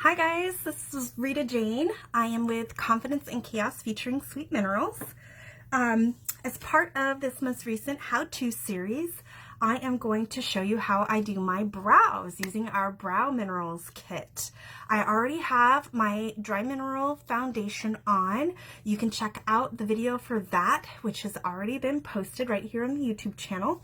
Hi guys, this is Rita Jane. I am with Confidence and Chaos featuring Sweet Minerals. As part of this most recent how-to series, I am going to show you how I do my brows using our Brow Minerals kit. I already have my Dry Mineral Foundation on. You can check out the video for that, which has already been posted right here on the YouTube channel.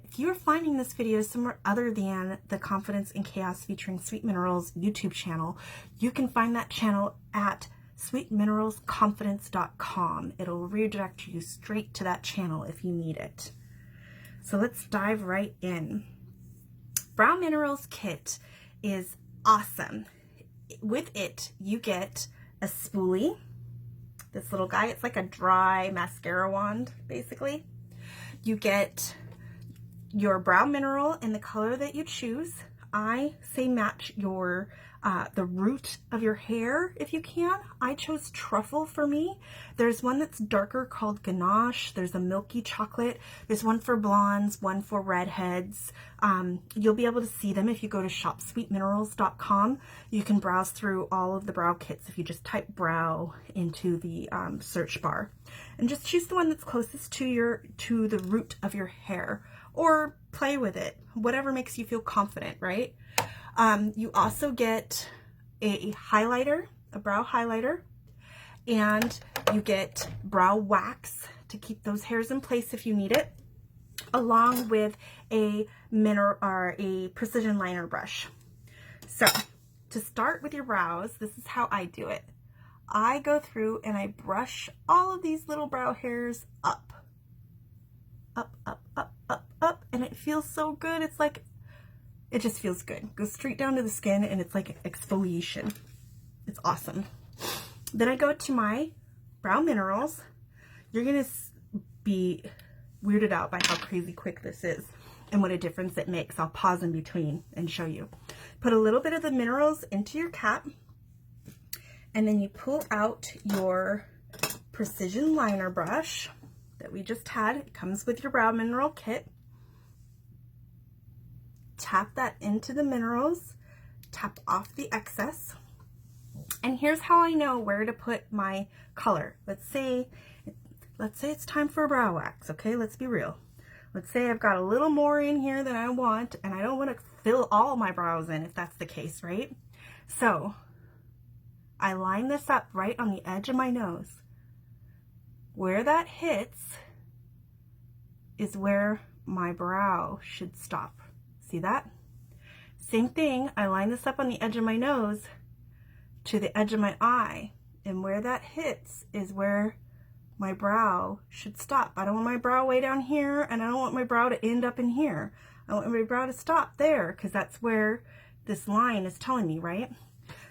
If you are finding this video somewhere other than the Confidence and Chaos featuring Sweet Minerals YouTube channel, you can find that channel at sweetmineralsconfidence.com. It'll redirect you straight to that channel if you need it. So let's dive right in. Brow Minerals kit is awesome. With it, you get a spoolie, this little guy. It's like a dry mascara wand, basically. You get your brow mineral in the color that you choose. I say match your the root of your hair if you can. I chose truffle for me. There's one that's darker called ganache. There's a milky chocolate. There's one for blondes, one for redheads. You'll be able to see them if you go to shopsweetminerals.com. You can browse through all of the brow kits if you just type brow into the search bar, and just choose the one that's closest to the root of your hair, or play with it, whatever makes you feel confident, right? You also get a highlighter, a brow highlighter, and you get brow wax to keep those hairs in place if you need it, along with a precision liner brush. So to start with your brows, this is how I do it. I go through and I brush all of these little brow hairs up, and it feels so good. It's like, it just feels good. Goes straight down to the skin, and it's like exfoliation. It's awesome. Then I go to my Brow Minerals. You're gonna be weirded out by how crazy quick this is and what a difference it makes. I'll pause in between and show you. Put a little bit of the minerals into your cap, and then you pull out your precision liner brush that we just had. It comes with your Brow Mineral kit. Tap that into the minerals, tap off the excess, and here's how I know where to put my color. Let's say it's time for a brow wax, okay? Let's be real. Let's say I've got a little more in here than I want, and I don't want to fill all my brows in if that's the case, right? So I line this up right on the edge of my nose. Where that hits is where my brow should stop. See that? Same thing, I line this up on the edge of my nose to the edge of my eye, and where that hits is where my brow should stop. I don't want my brow way down here, and I don't want my brow to end up in here. I want my brow to stop there, because that's where this line is telling me, right?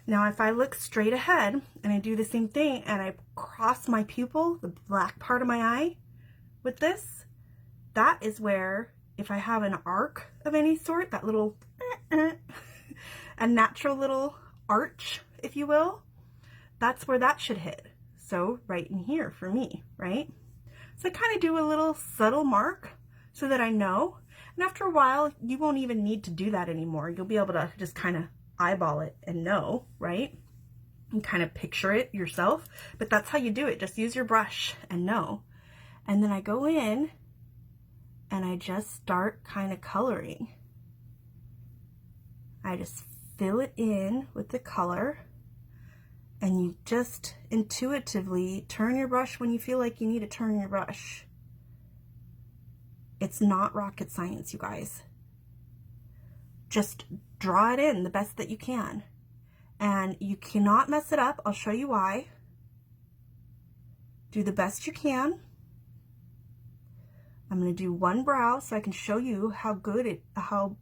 Now if I look straight ahead and I do the same thing and I cross my pupil, the black part of my eye with this, that is where, if I have an arc of any sort, that little, a natural little arch, if you will, that's where that should hit. So right in here for me, right? So I kind of do a little subtle mark so that I know. And after a while, you won't even need to do that anymore. You'll be able to just kind of eyeball it and know, right? And kind of picture it yourself. But that's how you do it. Just use your brush and know. And then I go in and I just start kind of coloring. I just fill it in with the color, and you just intuitively turn your brush when you feel like you need to turn your brush. It's not rocket science, you guys. Just draw it in the best that you can, and you cannot mess it up. I'll show you why. Do the best you can. I'm going to do one brow so I can show you how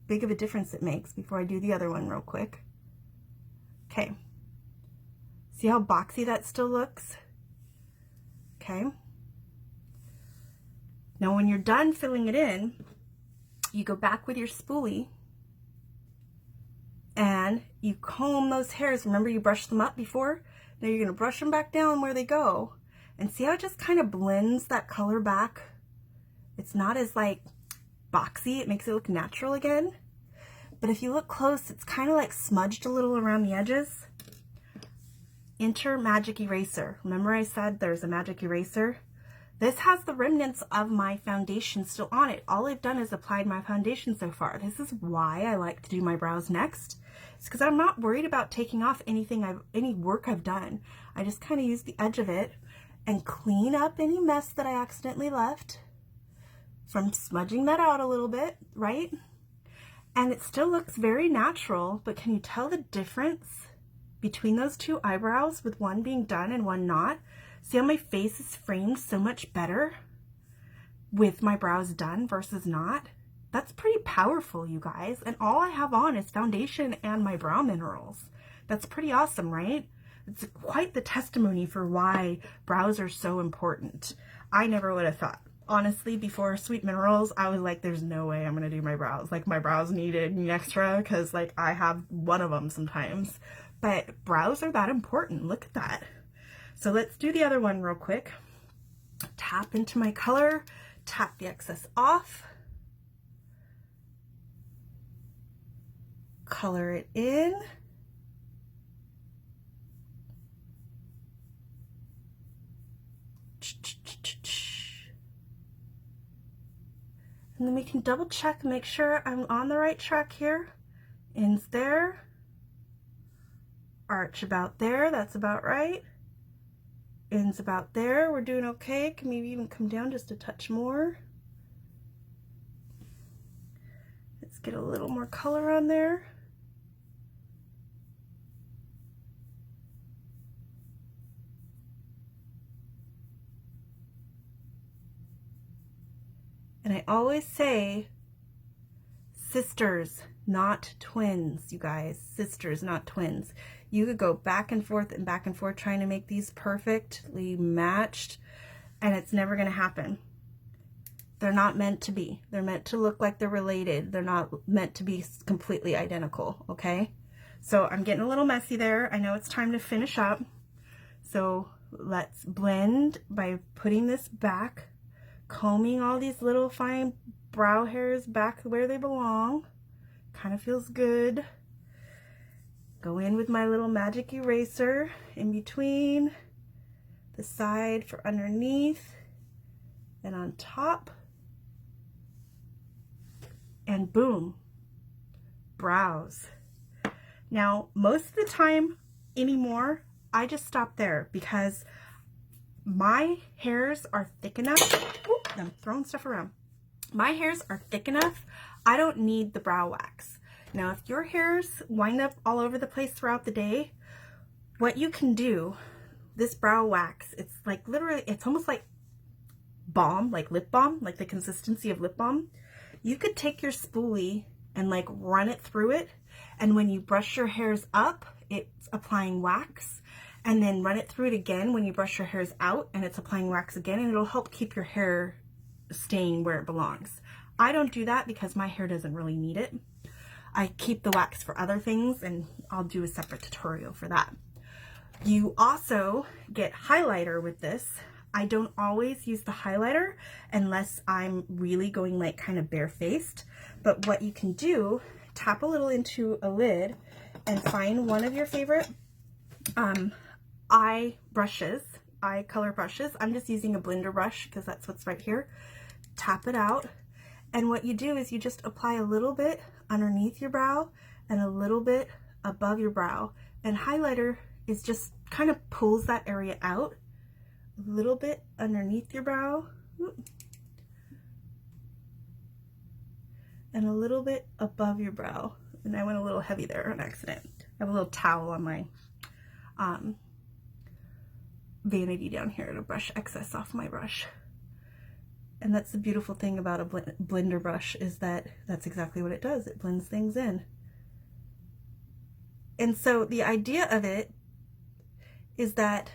big of a difference it makes before I do the other one real quick. Okay. See how boxy that still looks? Okay. Now when you're done filling it in, you go back with your spoolie and you comb those hairs. Remember you brushed them up before? Now you're going to brush them back down where they go. And see how it just kind of blends that color back? It's not as like boxy, it makes it look natural again. But if you look close, it's kind of like smudged a little around the edges. Enter Magic Eraser. Remember I said there's a magic eraser? This has the remnants of my foundation still on it. All I've done is applied my foundation so far. This is why I like to do my brows next. It's because I'm not worried about taking off any work I've done. I just kind of use the edge of it and clean up any mess that I accidentally left from smudging that out a little bit, right? And it still looks very natural, but can you tell the difference between those two eyebrows with one being done and one not? See how my face is framed so much better with my brows done versus not? That's pretty powerful, you guys. And all I have on is foundation and my brow minerals. That's pretty awesome, right? It's quite the testimony for why brows are so important. I never would have thought. Honestly, before Sweet Minerals, I was like, there's no way I'm going to do my brows. Like, my brows needed an extra because, like, I have one of them sometimes. But brows are that important. Look at that. So let's do the other one real quick. Tap into my color, tap the excess off, color it in, and then we can double check, make sure I'm on the right track here. Ends there, arch about there, that's about right. Ends about there, we're doing okay. Can maybe even come down just a touch more. Let's get a little more color on there. And I always say, sisters, not twins, you guys. Sisters, not twins. You could go back and forth trying to make these perfectly matched, and it's never going to happen. They're not meant to be. They're meant to look like they're related. They're not meant to be completely identical, okay? So I'm getting a little messy there. I know it's time to finish up. So let's blend by putting this back, combing all these little fine brow hairs back where they belong. Kind of feels good. Go in with my little magic eraser in between the side for underneath and on top. And boom, brows. Now, most of the time anymore, I just stop there because my hairs are thick enough. Ooh, I'm throwing stuff around. My hairs are thick enough. I don't need the brow wax. Now, if your hairs wind up all over the place throughout the day, what you can do, this brow wax, it's like literally, it's almost like balm, like lip balm, like the consistency of lip balm. You could take your spoolie and like run it through it. And when you brush your hairs up, it's applying wax. And then run it through it again when you brush your hairs out and it's applying wax again. And it'll help keep your hair staying where it belongs. I don't do that because my hair doesn't really need it. I keep the wax for other things, and I'll do a separate tutorial for that. You also get highlighter with this. I don't always use the highlighter unless I'm really going like kind of barefaced. But what you can do, tap a little into a lid and find one of your favorite eye color brushes. I'm just using a blender brush because that's what's right here. Tap it out. And what you do is you just apply a little bit underneath your brow and a little bit above your brow. And highlighter is just kind of pulls that area out. A little bit underneath your brow. And a little bit above your brow. And I went a little heavy there on accident. I have a little towel on my vanity down here to brush excess off my brush. And that's the beautiful thing about a blender brush, is that that's exactly what it does. It blends things in. And so the idea of it is that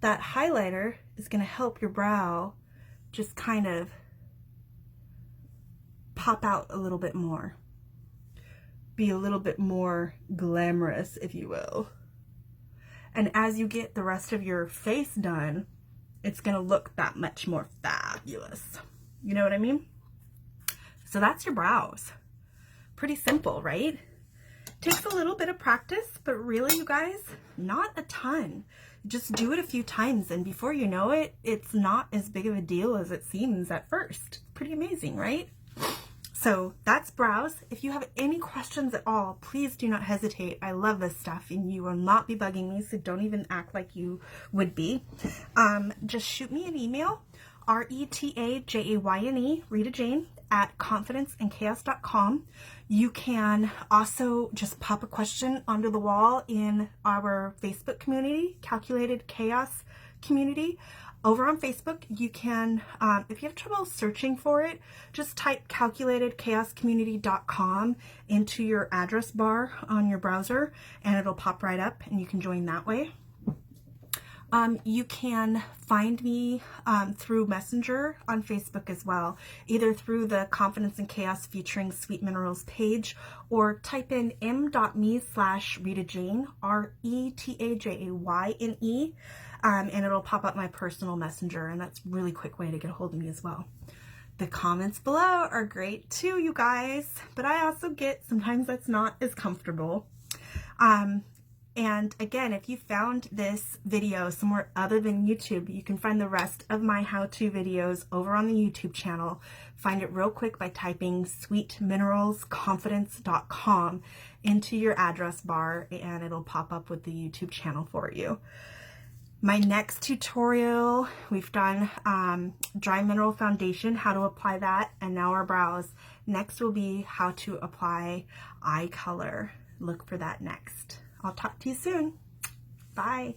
that highlighter is going to help your brow just kind of pop out a little bit more. Be a little bit more glamorous, if you will. And as you get the rest of your face done, it's going to look that much more fabulous. You know what I mean? So that's your brows. Pretty simple, right? Takes a little bit of practice, but really, you guys, not a ton. Just do it a few times, and before you know it, it's not as big of a deal as it seems at first. Pretty amazing, right? So that's brows. If you have any questions at all, please do not hesitate. I love this stuff, and you will not be bugging me, so don't even act like you would be. Just shoot me an email, RETAJAYNE, Rita Jane, at confidenceandchaos.com. You can also just pop a question onto the wall in our Facebook community, Calculated Chaos Community. Over on Facebook, you can, if you have trouble searching for it, just type calculatedchaoscommunity.com into your address bar on your browser, and it'll pop right up, and you can join that way. You can find me through Messenger on Facebook as well, either through the Confidence and Chaos featuring Sweet Minerals page, or type in m.me/Rita Jane, RETAJAYNE, and it'll pop up my personal messenger, and that's a really quick way to get a hold of me as well. The comments below are great too, you guys, but I also get sometimes that's not as comfortable. And again, if you found this video somewhere other than YouTube, you can find the rest of my how-to videos over on the YouTube channel. Find it real quick by typing sweetmineralsconfidence.com into your address bar, and it'll pop up with the YouTube channel for you. My next tutorial, we've done dry mineral foundation, how to apply that, and now our brows. Next will be how to apply eye color. Look for that next. I'll talk to you soon. Bye.